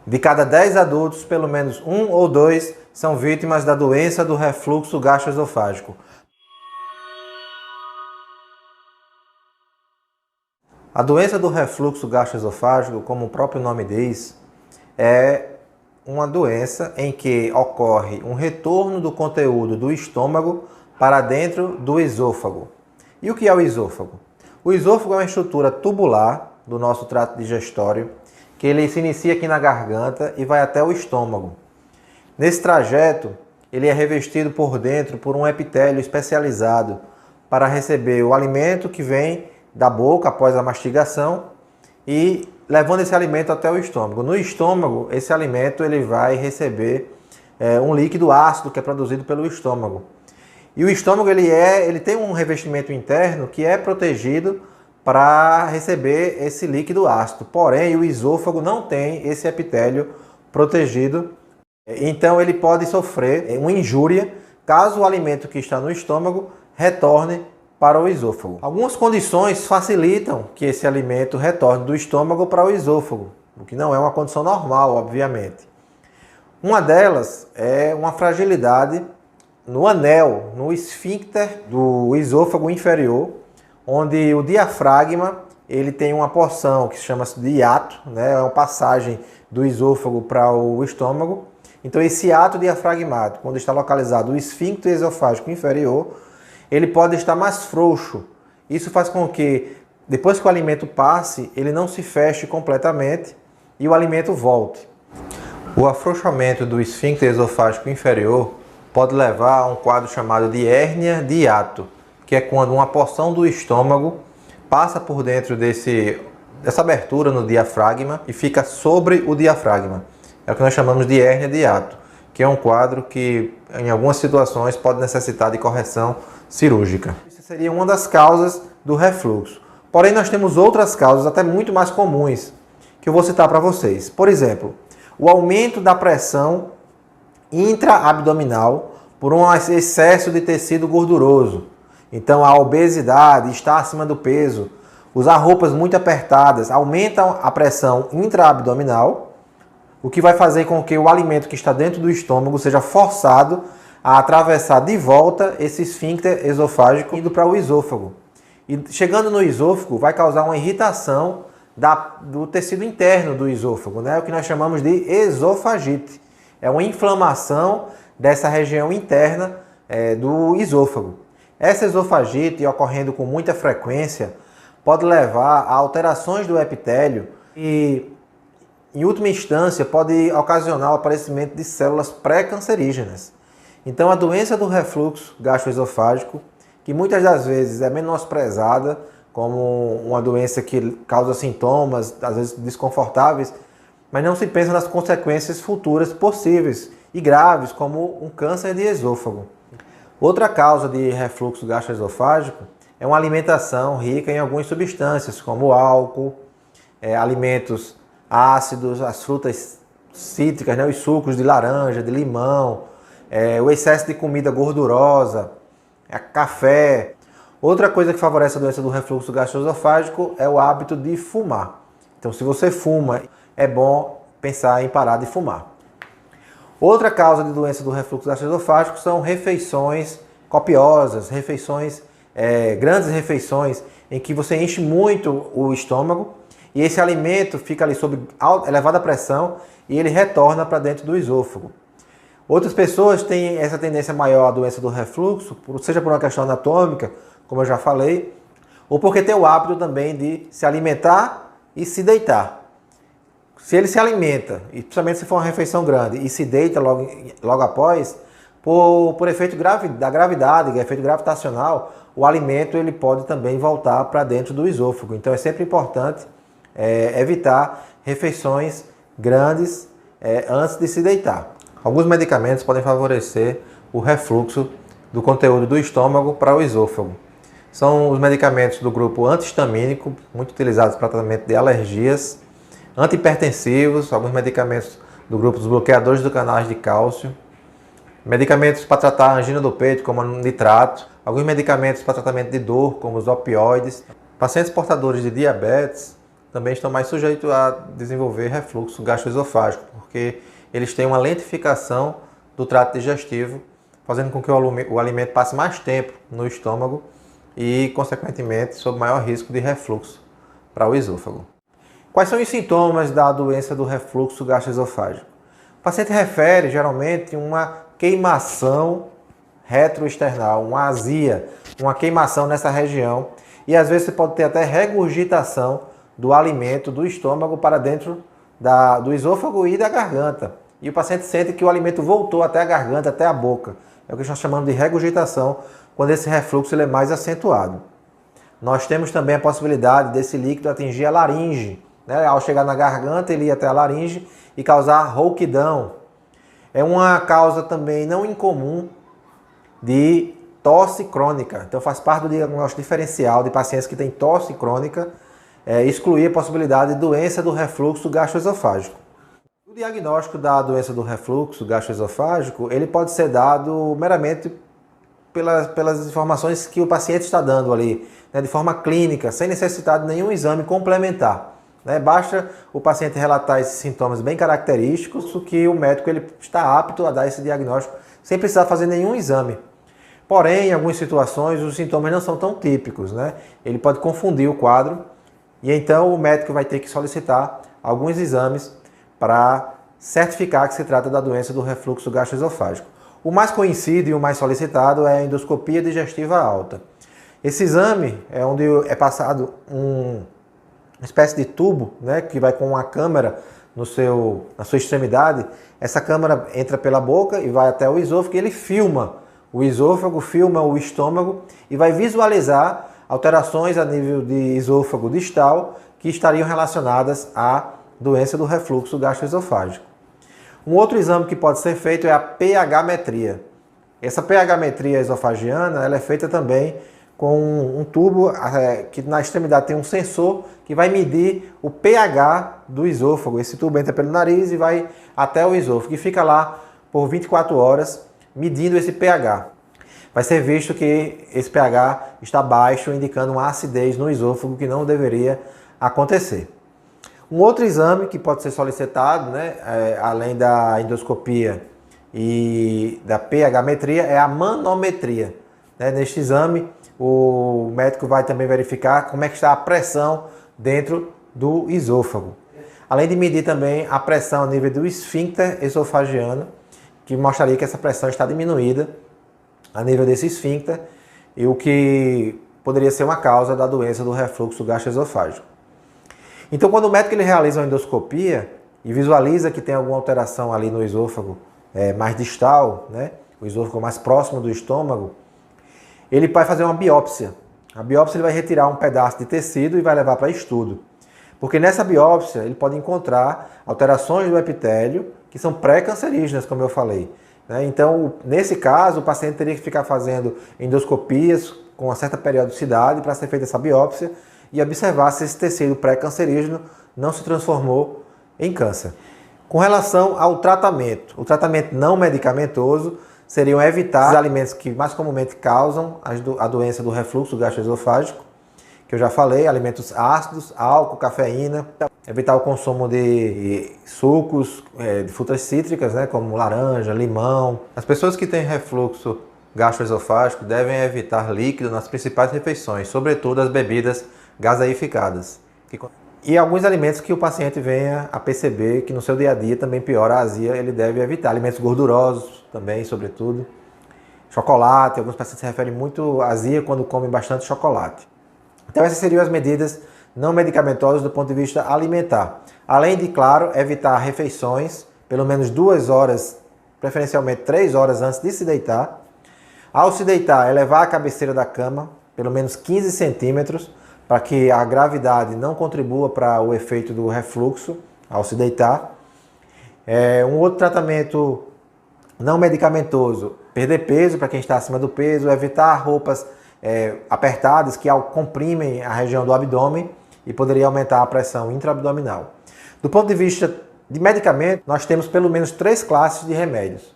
De cada 10 adultos, pelo menos 1 ou 2 são vítimas da doença do refluxo gastroesofágico. A doença do refluxo gastroesofágico, como o próprio nome diz, é uma doença em que ocorre um retorno do conteúdo do estômago para dentro do esôfago. E o que é o esôfago? O esôfago é uma estrutura tubular do nosso trato digestório, que ele se inicia aqui na garganta e vai até o estômago. Nesse trajeto, ele é revestido por dentro por um epitélio especializado para receber o alimento que vem da boca após a mastigação e levando esse alimento até o estômago. No estômago, esse alimento ele vai receber um líquido ácido que é produzido pelo estômago. E o estômago ele tem um revestimento interno que é protegido para receber esse líquido ácido. Porém, o esôfago não tem esse epitélio protegido. Então, ele pode sofrer uma injúria caso o alimento que está no estômago retorne para o esôfago. Algumas condições facilitam que esse alimento retorne do estômago para o esôfago, o que não é uma condição normal, obviamente. Uma delas é uma fragilidade no anel, no esfíncter do esôfago inferior, onde o diafragma ele tem uma porção que se chama de hiato, né? É uma passagem do esôfago para o estômago. Então esse hiato diafragmático, quando está localizado o esfíncter esofágico inferior, ele pode estar mais frouxo. Isso faz com que, depois que o alimento passe, ele não se feche completamente e o alimento volte. O afrouxamento do esfíncter esofágico inferior pode levar a um quadro chamado de hérnia de hiato, que é quando uma porção do estômago passa por dentro dessa abertura no diafragma e fica sobre o diafragma. É o que nós chamamos de hérnia de hiato, que é um quadro que, em algumas situações, pode necessitar de correção cirúrgica. Isso seria uma das causas do refluxo. Porém, nós temos outras causas, até muito mais comuns, que eu vou citar para vocês. Por exemplo, o aumento da pressão intraabdominal por um excesso de tecido gorduroso. Então, a obesidade, estar acima do peso, usar roupas muito apertadas, aumentam a pressão intraabdominal, o que vai fazer com que o alimento que está dentro do estômago seja forçado a atravessar de volta esse esfíncter esofágico indo para o esôfago. E chegando no esôfago vai causar uma irritação do tecido interno do esôfago, né? O que nós chamamos de esofagite. É uma inflamação dessa região interna do esôfago. Essa esofagite, ocorrendo com muita frequência, pode levar a alterações do epitélio e, em última instância, pode ocasionar o aparecimento de células pré-cancerígenas. Então, a doença do refluxo gastroesofágico, que muitas das vezes é menosprezada como uma doença que causa sintomas, às vezes desconfortáveis, mas não se pensa nas consequências futuras possíveis e graves, como um câncer de esôfago. Outra causa de refluxo gastroesofágico é uma alimentação rica em algumas substâncias, como álcool, alimentos ácidos, as frutas cítricas, né, os sucos de laranja, de limão, o excesso de comida gordurosa, café. Outra coisa que favorece a doença do refluxo gastroesofágico é o hábito de fumar. Então, se você fuma, é bom pensar em parar de fumar. Outra causa de doença do refluxo gastroesofágico são refeições copiosas, grandes refeições em que você enche muito o estômago e esse alimento fica ali sob elevada pressão e ele retorna para dentro do esôfago. Outras pessoas têm essa tendência maior à doença do refluxo, seja por uma questão anatômica, como eu já falei, ou porque tem o hábito também de se alimentar e se deitar. Se ele se alimenta, e principalmente se for uma refeição grande, e se deita logo após, por efeito da gravidade, efeito gravitacional, o alimento ele pode também voltar para dentro do esôfago. Então é sempre importante evitar refeições grandes antes de se deitar. Alguns medicamentos podem favorecer o refluxo do conteúdo do estômago para o esôfago. São os medicamentos do grupo antihistamínico, muito utilizados para tratamento de alergias, antihipertensivos, alguns medicamentos do grupo dos bloqueadores dos canais de cálcio, medicamentos para tratar a angina do peito, como nitrato, alguns medicamentos para tratamento de dor, como os opioides. Pacientes portadores de diabetes também estão mais sujeitos a desenvolver refluxo gastroesofágico, porque eles têm uma lentificação do trato digestivo, fazendo com que o alimento passe mais tempo no estômago e, consequentemente, sob maior risco de refluxo para o esôfago. Quais são os sintomas da doença do refluxo gastroesofágico? O paciente refere, geralmente, uma queimação retroesternal, uma azia, uma queimação nessa região, e às vezes você pode ter até regurgitação do alimento do estômago para dentro do esôfago e da garganta. E o paciente sente que o alimento voltou até a garganta, até a boca. É o que nós chamamos de regurgitação, quando esse refluxo ele é mais acentuado. Nós temos também a possibilidade desse líquido atingir a laringe, né? Ao chegar na garganta, ele ir até a laringe e causar rouquidão. É uma causa também não incomum de tosse crônica. Então faz parte do diagnóstico diferencial de pacientes que têm tosse crônica, excluir a possibilidade de doença do refluxo gastroesofágico. O diagnóstico da doença do refluxo gastroesofágico, ele pode ser dado meramente pelas informações que o paciente está dando ali, né, de forma clínica, sem necessidade de nenhum exame complementar. Né? Basta o paciente relatar esses sintomas bem característicos que o médico ele está apto a dar esse diagnóstico sem precisar fazer nenhum exame. Porém, em algumas situações, os sintomas não são tão típicos, né? Ele pode confundir o quadro e então o médico vai ter que solicitar alguns exames para certificar que se trata da doença do refluxo gastroesofágico. O mais conhecido e o mais solicitado é a endoscopia digestiva alta. Esse exame é onde é passado uma espécie de tubo, né, que vai com uma câmera na sua extremidade. Essa câmera entra pela boca e vai até o esôfago e ele filma o esôfago, filma o estômago e vai visualizar alterações a nível de esôfago distal que estariam relacionadas à doença do refluxo gastroesofágico. Um outro exame que pode ser feito é a pH-metria. Essa pH-metria esofagiana ela é feita também com um tubo que na extremidade tem um sensor que vai medir o pH do esôfago. Esse tubo entra pelo nariz e vai até o esôfago e fica lá por 24 horas medindo esse pH. Vai ser visto que esse pH está baixo, indicando uma acidez no esôfago que não deveria acontecer. Um outro exame que pode ser solicitado, né, além da endoscopia e da pH-metria, é a manometria. Né? Neste exame, o médico vai também verificar como é que está a pressão dentro do esôfago. Além de medir também a pressão a nível do esfíncter esofagiano, que mostraria que essa pressão está diminuída a nível desse esfíncter, e o que poderia ser uma causa da doença do refluxo gastroesofágico. Então, quando o médico ele realiza uma endoscopia e visualiza que tem alguma alteração ali no esôfago mais distal, né, o esôfago mais próximo do estômago, ele vai fazer uma biópsia. A biópsia ele vai retirar um pedaço de tecido e vai levar para estudo. Porque nessa biópsia ele pode encontrar alterações do epitélio que são pré-cancerígenas, como eu falei. Né? Então, nesse caso, o paciente teria que ficar fazendo endoscopias com uma certa periodicidade para ser feita essa biópsia e observar se esse tecido pré-cancerígeno não se transformou em câncer. Com relação ao tratamento, o tratamento não medicamentoso seriam evitar os alimentos que mais comumente causam a doença do refluxo gastroesofágico, que eu já falei, alimentos ácidos, álcool, cafeína, evitar o consumo de sucos, de frutas cítricas, né, como laranja, limão. As pessoas que têm refluxo gastroesofágico devem evitar líquido nas principais refeições, sobretudo as bebidas gaseificadas. E alguns alimentos que o paciente venha a perceber que no seu dia a dia também piora a azia, ele deve evitar. Alimentos gordurosos também, sobretudo. Chocolate, alguns pacientes se referem muito à azia quando comem bastante chocolate. Então essas seriam as medidas não medicamentosas do ponto de vista alimentar. Além de, claro, evitar refeições, pelo menos 2 horas, preferencialmente 3 horas antes de se deitar. Ao se deitar, elevar a cabeceira da cama, pelo menos 15 centímetros, para que a gravidade não contribua para o efeito do refluxo ao se deitar. Um outro tratamento não medicamentoso, perder peso para quem está acima do peso, evitar roupas apertadas que comprimem a região do abdômen e poderia aumentar a pressão intraabdominal. Do ponto de vista de medicamento, nós temos pelo menos 3 classes de remédios.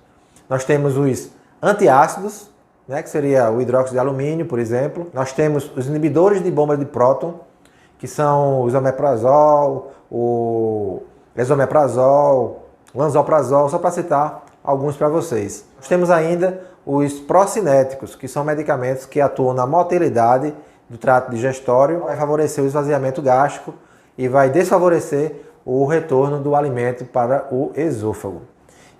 Nós temos os antiácidos, né, que seria o hidróxido de alumínio, por exemplo. Nós temos os inibidores de bomba de próton, que são o esomeprazol, o esomeprazol, lansoprazol, só para citar alguns para vocês. Nós temos ainda os procinéticos, que são medicamentos que atuam na motilidade do trato digestório, vai favorecer o esvaziamento gástrico e vai desfavorecer o retorno do alimento para o esôfago.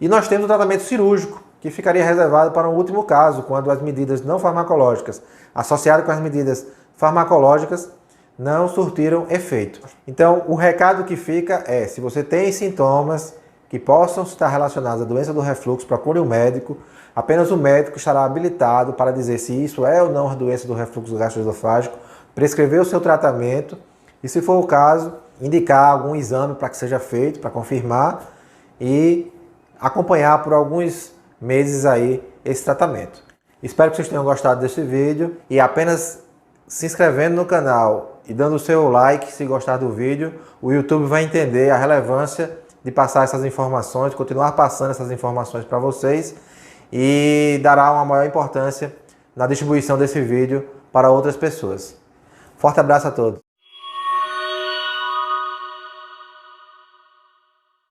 E nós temos o tratamento cirúrgico, que ficaria reservado para um último caso, quando as medidas não farmacológicas associadas com as medidas farmacológicas não surtiram efeito. Então, o recado que fica é, se você tem sintomas que possam estar relacionados à doença do refluxo, procure um médico. Apenas o médico estará habilitado para dizer se isso é ou não a doença do refluxo gastroesofágico, prescrever o seu tratamento e, se for o caso, indicar algum exame para que seja feito, para confirmar e acompanhar por alguns meses aí esse tratamento. Espero que vocês tenham gostado desse vídeo e apenas se inscrevendo no canal e dando o seu like se gostar do vídeo, o YouTube vai entender a relevância de passar essas informações, continuar passando essas informações para vocês e dará uma maior importância na distribuição desse vídeo para outras pessoas. Forte abraço a todos!